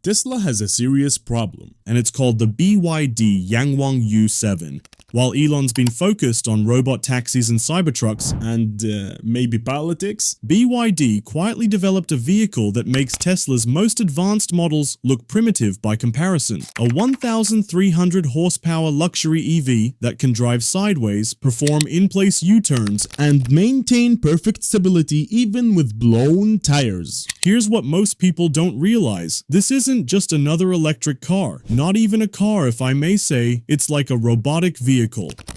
Tesla has a serious problem, and it's called the BYD Yangwang U7. While Elon's been focused on robot taxis and cybertrucks and maybe politics, BYD quietly developed a vehicle that makes Tesla's most advanced models look primitive by comparison. A 1,300 horsepower luxury EV that can drive sideways, perform in-place U-turns, and maintain perfect stability even with blown tires. Here's what most people don't realize. This isn't just another electric car. Not even a car, if I may say. It's like a robotic vehicle.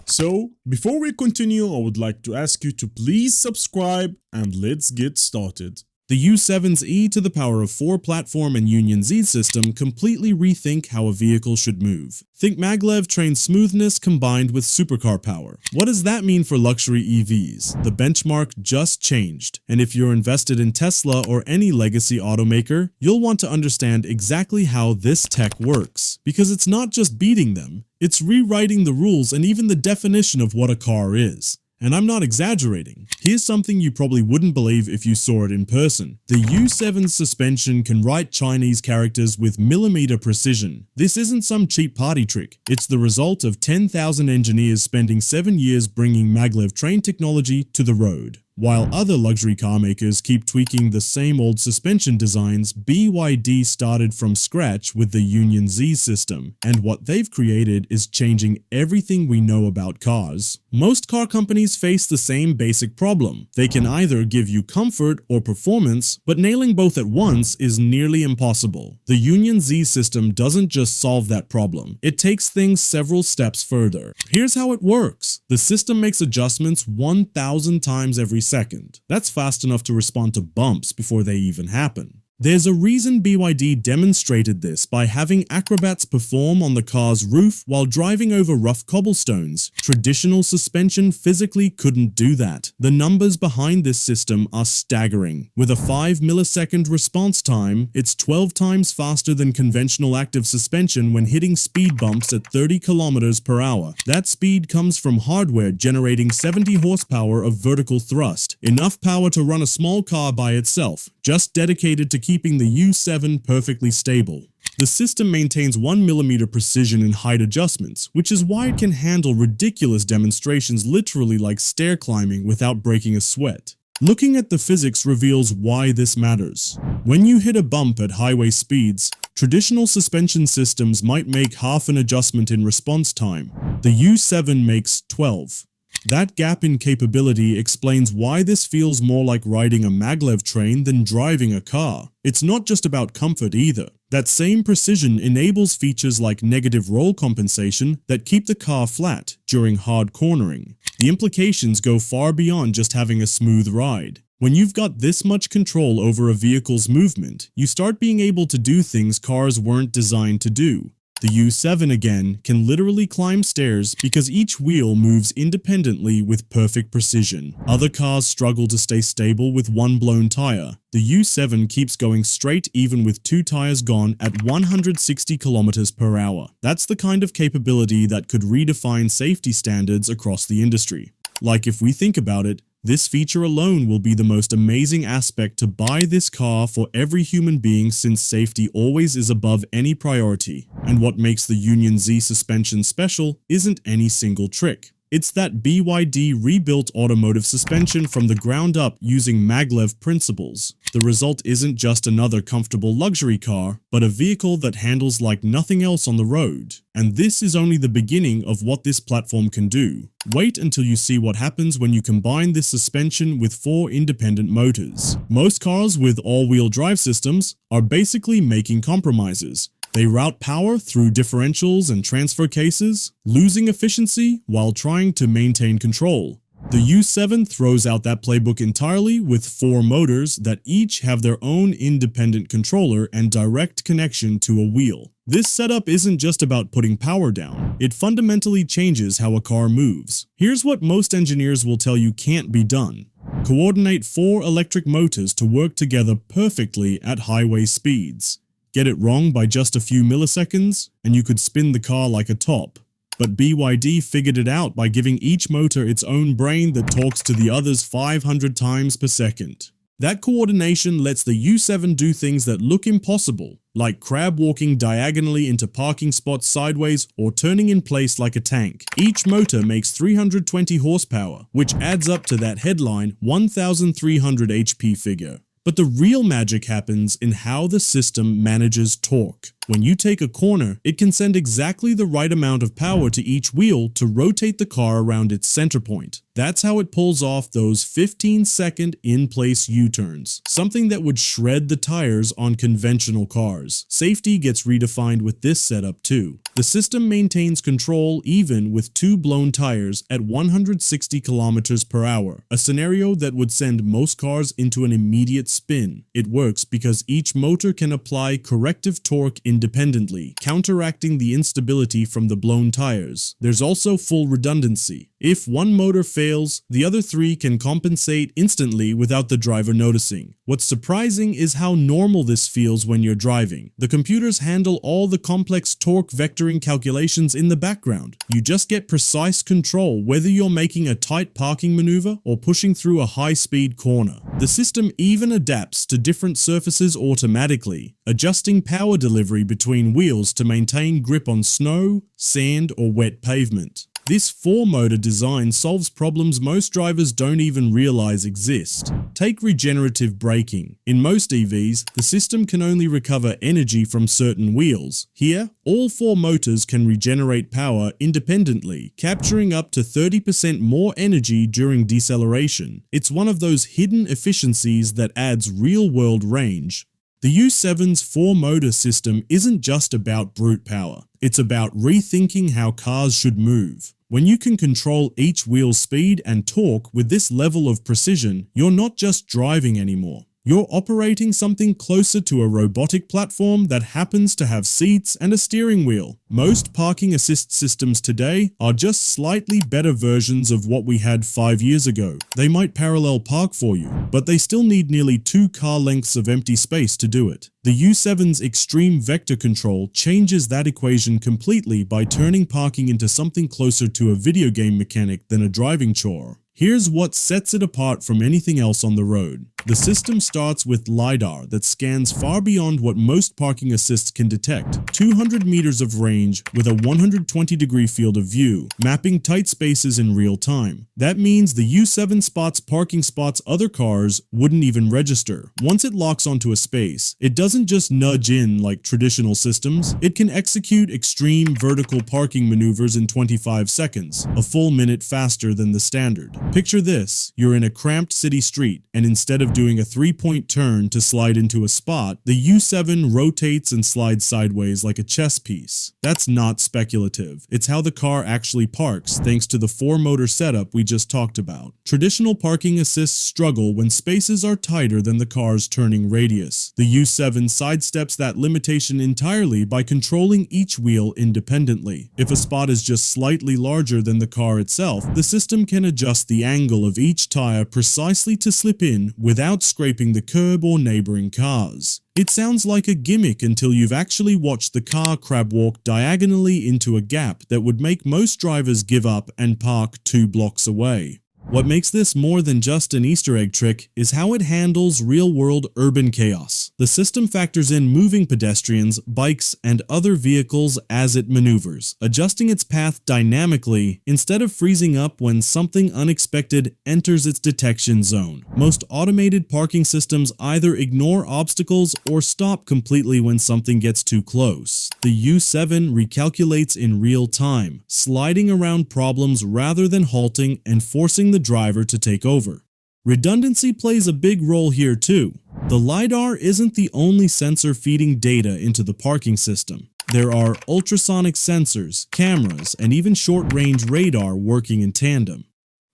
So, before we continue, I would like to ask you to please subscribe and let's get started. The U7's e to the power of 4 platform and Union Z system completely rethink how a vehicle should move. Think maglev train smoothness combined with supercar power. What does that mean for luxury EVs? The benchmark just changed, and if you're invested in Tesla or any legacy automaker, you'll want to understand exactly how this tech works. Because it's not just beating them, it's rewriting the rules and even the definition of what a car is. And I'm not exaggerating. Here's something you probably wouldn't believe if you saw it in person. The U7's suspension can write Chinese characters with millimeter precision. This isn't some cheap party trick. It's the result of 10,000 engineers spending 7 years bringing maglev train technology to the road. While other luxury car makers keep tweaking the same old suspension designs, BYD started from scratch with the Union Z system, and what they've created is changing everything we know about cars. Most car companies face the same basic problem. They can either give you comfort or performance, but nailing both at once is nearly impossible. The Union Z system doesn't just solve that problem, it takes things several steps further. Here's how it works. The system makes adjustments 1,000 times every second. That's fast enough to respond to bumps before they even happen. There's a reason BYD demonstrated this by having acrobats perform on the car's roof while driving over rough cobblestones. Traditional suspension physically couldn't do that. The numbers behind this system are staggering. With a 5 millisecond response time, it's 12 times faster than conventional active suspension when hitting speed bumps at 30 kilometers per hour. That speed comes from hardware generating 70 horsepower of vertical thrust, enough power to run a small car by itself, just dedicated to keeping the U7 perfectly stable. The system maintains 1 millimeter precision in height adjustments, which is why it can handle ridiculous demonstrations literally like stair climbing without breaking a sweat. Looking at the physics reveals why this matters. When you hit a bump at highway speeds, traditional suspension systems might make half an adjustment in response time. The U7 makes 12. That gap in capability explains why this feels more like riding a maglev train than driving a car. It's not just about comfort either. That same precision enables features like negative roll compensation that keep the car flat during hard cornering. The implications go far beyond just having a smooth ride. When you've got this much control over a vehicle's movement, you start being able to do things cars weren't designed to do. The U7 again can literally climb stairs because each wheel moves independently with perfect precision. Other cars struggle to stay stable with one blown tire. The U7 keeps going straight even with 2 tires gone at 160 kilometers per hour. That's the kind of capability that could redefine safety standards across the industry. Like, if we think about it, this feature alone will be the most amazing aspect to buy this car for every human being, since safety always is above any priority. And what makes the Union Z suspension special isn't any single trick. It's that BYD rebuilt automotive suspension from the ground up using maglev principles. The result isn't just another comfortable luxury car, but a vehicle that handles like nothing else on the road. And this is only the beginning of what this platform can do. Wait until you see what happens when you combine this suspension with 4 independent motors. Most cars with all-wheel drive systems are basically making compromises. They route power through differentials and transfer cases, losing efficiency while trying to maintain control. The U7 throws out that playbook entirely with 4 motors that each have their own independent controller and direct connection to a wheel. This setup isn't just about putting power down, it fundamentally changes how a car moves. Here's what most engineers will tell you can't be done. Coordinate 4 electric motors to work together perfectly at highway speeds. Get it wrong by just a few milliseconds, and you could spin the car like a top. But BYD figured it out by giving each motor its own brain that talks to the others 500 times per second. That coordination lets the U7 do things that look impossible, like crab walking diagonally into parking spots sideways or turning in place like a tank. Each motor makes 320 horsepower, which adds up to that headline 1,300 HP figure. But the real magic happens in how the system manages torque. When you take a corner, it can send exactly the right amount of power to each wheel to rotate the car around its center point. That's how it pulls off those 15-second in-place U-turns, something that would shred the tires on conventional cars. Safety gets redefined with this setup too. The system maintains control even with two blown tires at 160 kilometers per hour, a scenario that would send most cars into an immediate spin. It works because each motor can apply corrective torque independently, counteracting the instability from the blown tires. There's also full redundancy. If one motor fails, the other three can compensate instantly without the driver noticing. What's surprising is how normal this feels when you're driving. The computers handle all the complex torque vectoring calculations in the background. You just get precise control whether you're making a tight parking maneuver or pushing through a high-speed corner. The system even adapts to different surfaces automatically, adjusting power delivery between wheels to maintain grip on snow, sand, or wet pavement. This four-motor design solves problems most drivers don't even realize exist. Take regenerative braking. In most EVs, the system can only recover energy from certain wheels. Here, all four motors can regenerate power independently, capturing up to 30% more energy during deceleration. It's one of those hidden efficiencies that adds real-world range. The U7's four-motor system isn't just about brute power. It's about rethinking how cars should move. When you can control each wheel's speed and torque with this level of precision, you're not just driving anymore. You're operating something closer to a robotic platform that happens to have seats and a steering wheel. Most parking assist systems today are just slightly better versions of what we had 5 years ago. They might parallel park for you, but they still need nearly 2 car lengths of empty space to do it. The U7's extreme vector control changes that equation completely by turning parking into something closer to a video game mechanic than a driving chore. Here's what sets it apart from anything else on the road. The system starts with LiDAR that scans far beyond what most parking assists can detect. 200 meters of range with a 120-degree field of view, mapping tight spaces in real time. That means the U7 spots parking spots other cars wouldn't even register. Once it locks onto a space, it doesn't just nudge in like traditional systems. It can execute extreme vertical parking maneuvers in 25 seconds, a full minute faster than the standard. Picture this, you're in a cramped city street, and instead of doing a 3-point turn to slide into a spot, the U7 rotates and slides sideways like a chess piece. That's not speculative. It's how the car actually parks, thanks to the four-motor setup we just talked about. Traditional parking assists struggle when spaces are tighter than the car's turning radius. The U7 sidesteps that limitation entirely by controlling each wheel independently. If a spot is just slightly larger than the car itself, the system can adjust the angle of each tire precisely to slip in without scraping the curb or neighboring cars. It sounds like a gimmick until you've actually watched the car crab walk diagonally into a gap that would make most drivers give up and park 2 blocks away. What makes this more than just an Easter egg trick is how it handles real-world urban chaos. The system factors in moving pedestrians, bikes, and other vehicles as it maneuvers, adjusting its path dynamically instead of freezing up when something unexpected enters its detection zone. Most automated parking systems either ignore obstacles or stop completely when something gets too close. The U7 recalculates in real time, sliding around problems rather than halting and forcing the driver to take over. Redundancy plays a big role here too. The LiDAR isn't the only sensor feeding data into the parking system. There are ultrasonic sensors, cameras, and even short-range radar working in tandem.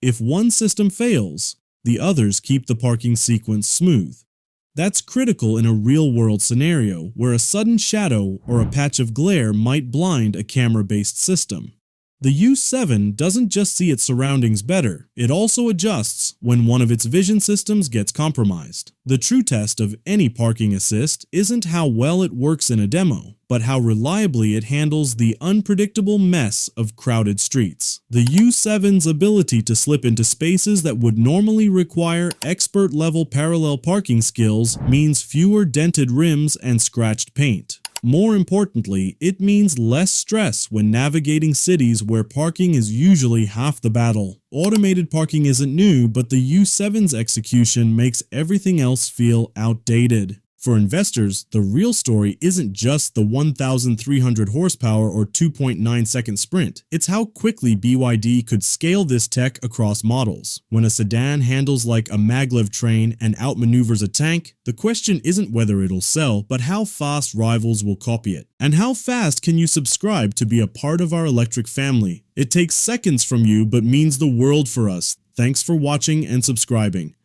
If one system fails, the others keep the parking sequence smooth. That's critical in a real-world scenario where a sudden shadow or a patch of glare might blind a camera-based system. The U7 doesn't just see its surroundings better, it also adjusts when one of its vision systems gets compromised. The true test of any parking assist isn't how well it works in a demo, but how reliably it handles the unpredictable mess of crowded streets. The U7's ability to slip into spaces that would normally require expert-level parallel parking skills means fewer dented rims and scratched paint. More importantly, it means less stress when navigating cities where parking is usually half the battle. Automated parking isn't new, but the U7's execution makes everything else feel outdated. For investors, the real story isn't just the 1,300 horsepower or 2.9-second sprint. It's how quickly BYD could scale this tech across models. When a sedan handles like a maglev train and outmaneuvers a tank, the question isn't whether it'll sell, but how fast rivals will copy it. And how fast can you subscribe to be a part of our electric family? It takes seconds from you, but means the world for us. Thanks for watching and subscribing.